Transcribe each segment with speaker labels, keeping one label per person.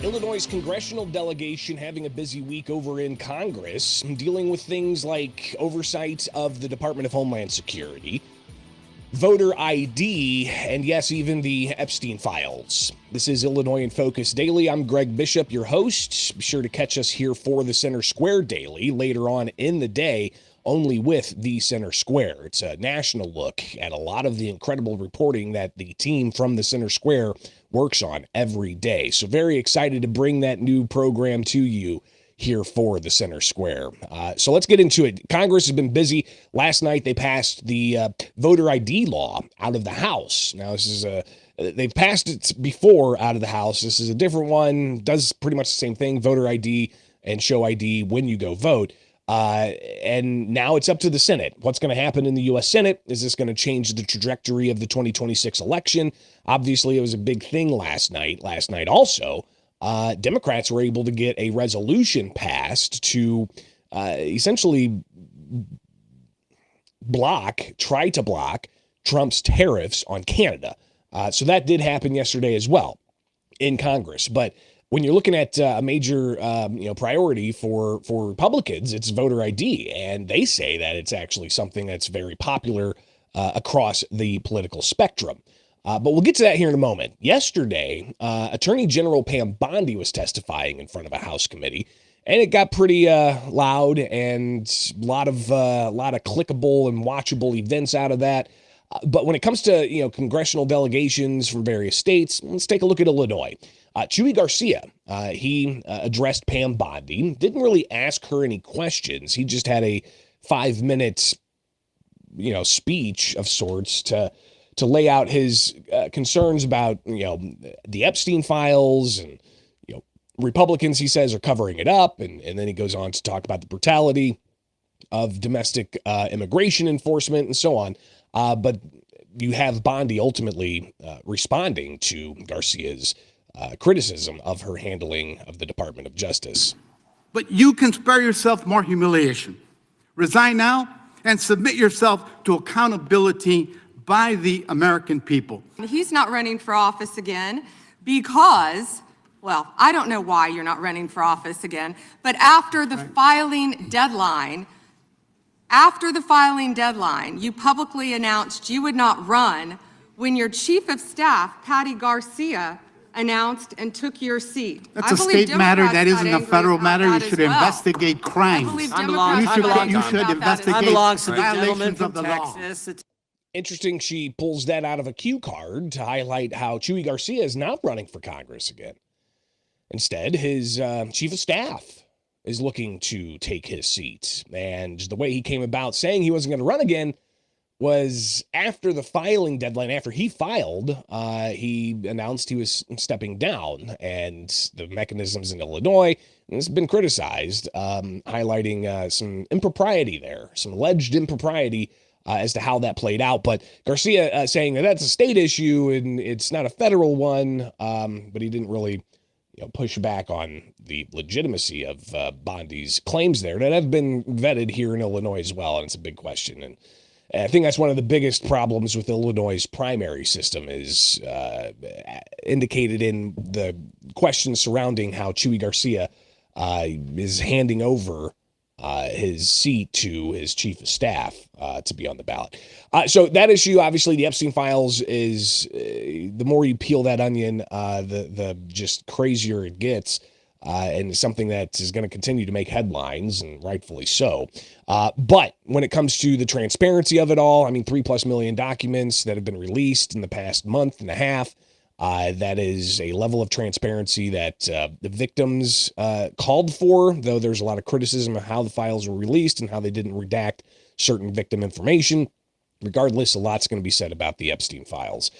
Speaker 1: Illinois' congressional delegation having a busy week over in Congress, dealing with things like oversight of the Department of Homeland Security, voter ID, and yes, even the Epstein files. This is Illinois in Focus Daily. I'm Greg Bishop, your host. Be sure to catch us here for the Center Square Daily later on in the day, only with the Center Square. It's a national look at a lot of the incredible reporting that the team from the Center Square works on every day. So very excited to bring that new program to you here for the Center Square. So let's get into it. Congress has been busy. Last night they passed the voter ID law out of the House. Now this is they've passed it before out of the House. This is a different one. Does pretty much the same thing, voter ID and show ID when you go vote. And now it's up to the Senate. What's going to happen in the U.S. Senate? Is this going to change the trajectory of the 2026 election? Obviously, it was a big thing last night. Last night also, Democrats were able to get a resolution passed to essentially try to block Trump's tariffs on Canada. So that did happen yesterday as well in Congress. But when you're looking at a major priority for Republicans, it's voter ID. And they say that it's actually something that's very popular across the political spectrum. But we'll get to that here in a moment. Yesterday, Attorney General Pam Bondi was testifying in front of a House committee, and it got pretty loud and a lot of clickable and watchable events out of that. But when it comes to congressional delegations from various states, let's take a look at Illinois. Chuy Garcia, he addressed Pam Bondi, didn't really ask her any questions. He just had a 5-minute, speech of sorts to lay out his concerns about, the Epstein files and, Republicans, he says, are covering it up. And then he goes on to talk about the brutality of domestic immigration enforcement and so on. But you have Bondi ultimately responding to Garcia's criticism of her handling of the Department of Justice.
Speaker 2: But you can spare yourself more humiliation. Resign now and submit yourself to accountability by the American people.
Speaker 3: He's not running for office again because, well, I don't know why you're not running for office again, but after the filing deadline, you publicly announced you would not run when your chief of staff, Patty Garcia, announced and took your seat.
Speaker 2: That's a state matter. That isn't a federal matter. You should investigate crimes.
Speaker 3: You
Speaker 2: should investigate violations of the law.
Speaker 1: Interesting, she pulls that out of a cue card to highlight how Chuy Garcia is not running for Congress again. Instead, his chief of staff is looking to take his seat. And the way he came about saying he wasn't going to run again was after the filing deadline. After he filed, he announced he was stepping down. And the mechanisms in Illinois, and this has been criticized, highlighting some impropriety there, some alleged impropriety as to how that played out. But Garcia saying that that's a state issue and it's not a federal one, but he didn't really push back on the legitimacy of Bondi's claims there that have been vetted here in Illinois as well. And it's a big question. And I think that's one of the biggest problems with Illinois' primary system is indicated in the questions surrounding how Chuy Garcia is handing over his seat to his chief of staff to be on the ballot. So that issue, obviously, the Epstein files is the more you peel that onion, the just crazier it gets. And something that is going to continue to make headlines, and rightfully so. But when it comes to the transparency of it all, 3+ million documents that have been released in the past month and a half, that is a level of transparency that the victims called for, though there's a lot of criticism of how the files were released and how they didn't redact certain victim information. Regardless, a lot's going to be said about the Epstein files.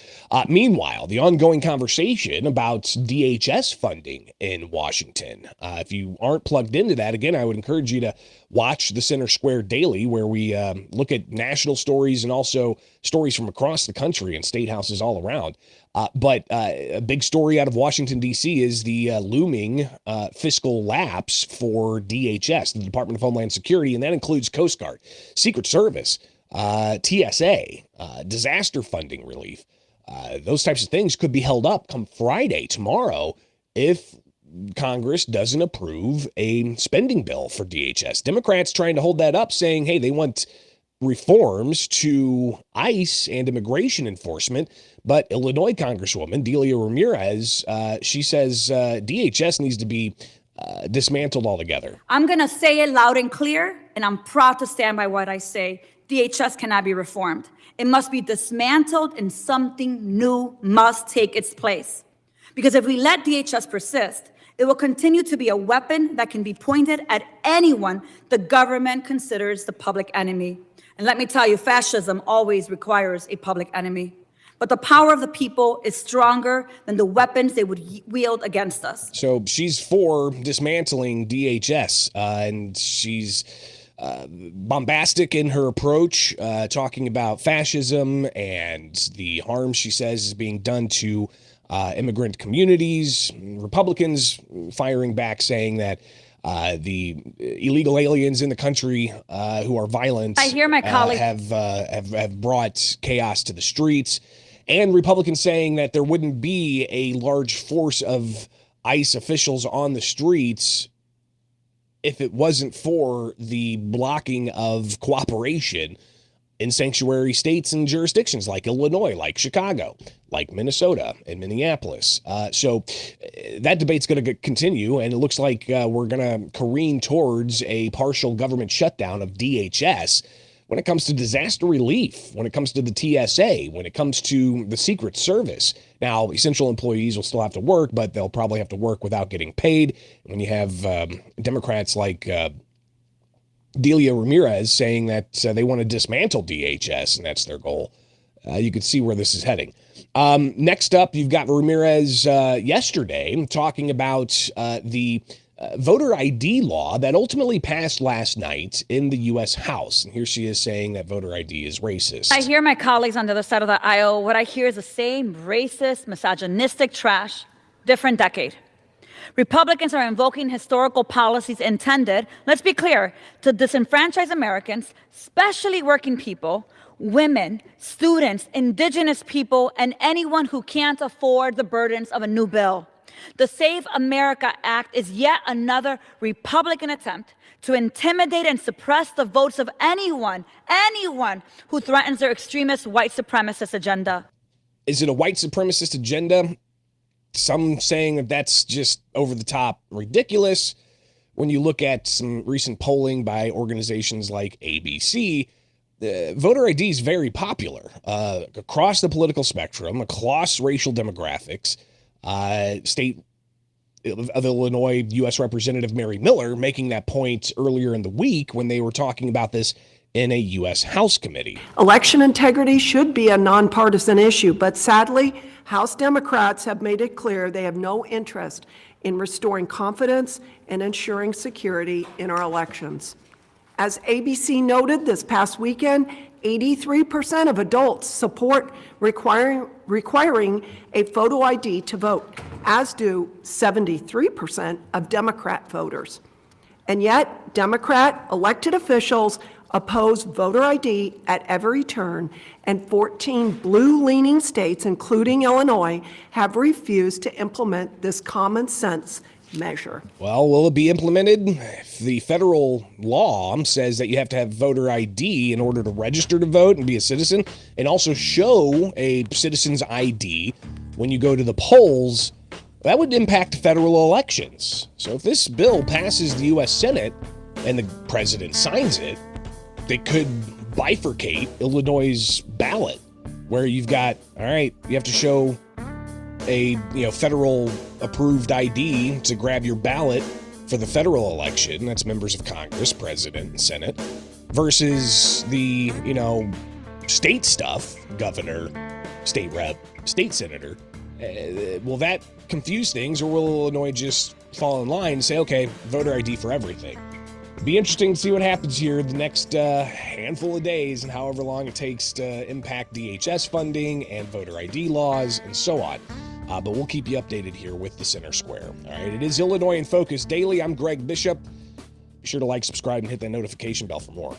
Speaker 1: Meanwhile, the ongoing conversation about DHS funding in Washington. If you aren't plugged into that, again, I would encourage you to watch the Center Square Daily, where we look at national stories and also stories from across the country and state houses all around. But a big story out of Washington, D.C. is the looming fiscal lapse for DHS, the Department of Homeland Security, and that includes Coast Guard, Secret Service, TSA, disaster funding relief. Those types of things could be held up come Friday, tomorrow, if Congress doesn't approve a spending bill for DHS. Democrats trying to hold that up, saying, hey, they want reforms to ICE and immigration enforcement. But Illinois Congresswoman Delia Ramirez, she says DHS needs to be dismantled altogether.
Speaker 4: I'm going to say it loud and clear, and I'm proud to stand by what I say. DHS cannot be reformed. It must be dismantled, and something new must take its place. Because if we let DHS persist, it will continue to be a weapon that can be pointed at anyone the government considers the public enemy. And let me tell you, fascism always requires a public enemy. But the power of the people is stronger than the weapons they would wield against us.
Speaker 1: So she's for dismantling DHS, and she's bombastic in her approach, talking about fascism and the harm she says is being done to immigrant communities. Republicans firing back, saying that the illegal aliens in the country who are violent,
Speaker 4: I hear my colleague
Speaker 1: have brought chaos to the streets. And Republicans saying that there wouldn't be a large force of ICE officials on the streets if it wasn't for the blocking of cooperation in sanctuary states and jurisdictions like Illinois, like Chicago, like Minnesota and Minneapolis. So that debate's going to continue, and it looks like we're going to careen towards a partial government shutdown of DHS when it comes to disaster relief, when it comes to the TSA, when it comes to the Secret Service. Now, essential employees will still have to work, but they'll probably have to work without getting paid. When you have Democrats like Delia Ramirez saying that they want to dismantle DHS, and that's their goal, you can see where this is heading. Next up, you've got Ramirez yesterday talking about the voter ID law that ultimately passed last night in the U.S. House. And here she is saying that voter ID is racist.
Speaker 4: I hear my colleagues on the other side of the aisle. What I hear is the same racist, misogynistic trash, different decade. Republicans are invoking historical policies intended, let's be clear, to disenfranchise Americans, especially working people, women, students, indigenous people, and anyone who can't afford the burdens of a new bill. The Save America Act is yet another Republican attempt to intimidate and suppress the votes of anyone who threatens their extremist white supremacist agenda.
Speaker 1: Is it a white supremacist agenda? Some saying that that's just over the top ridiculous. When you look at some recent polling by organizations like ABC, voter ID is very popular across the political spectrum, across racial demographics. State of Illinois U.S. Representative Mary Miller making that point earlier in the week when they were talking about this in a U.S. House committee.
Speaker 5: Election integrity should be a nonpartisan issue, but sadly, House Democrats have made it clear they have no interest in restoring confidence and ensuring security in our elections. As ABC noted this past weekend, 83% of adults support requiring a photo ID to vote, as do 73% of Democrat voters. And yet, Democrat elected officials oppose voter ID at every turn, and 14 blue-leaning states, including Illinois, have refused to implement this common sense measure.
Speaker 1: Well, will it be implemented? If the federal law says that you have to have voter ID in order to register to vote and be a citizen, and also show a citizen's ID when you go to the polls, that would impact federal elections. So if this bill passes the U.S. Senate and the president signs it, they could bifurcate Illinois' ballot, where you've got, all right, you have to show a federal approved ID to grab your ballot for the federal election. That's members of Congress, president, and Senate, versus the state stuff, governor, state rep, state senator. Will that confuse things, or will Illinois just fall in line and say, okay, voter ID for everything? Be interesting to see what happens here the next handful of days and however long it takes to impact DHS funding and voter ID laws and so on. But we'll keep you updated here with the Center Square. All right, it is Illinois in Focus Daily. I'm Greg Bishop. Be sure to like, subscribe, and hit that notification bell for more.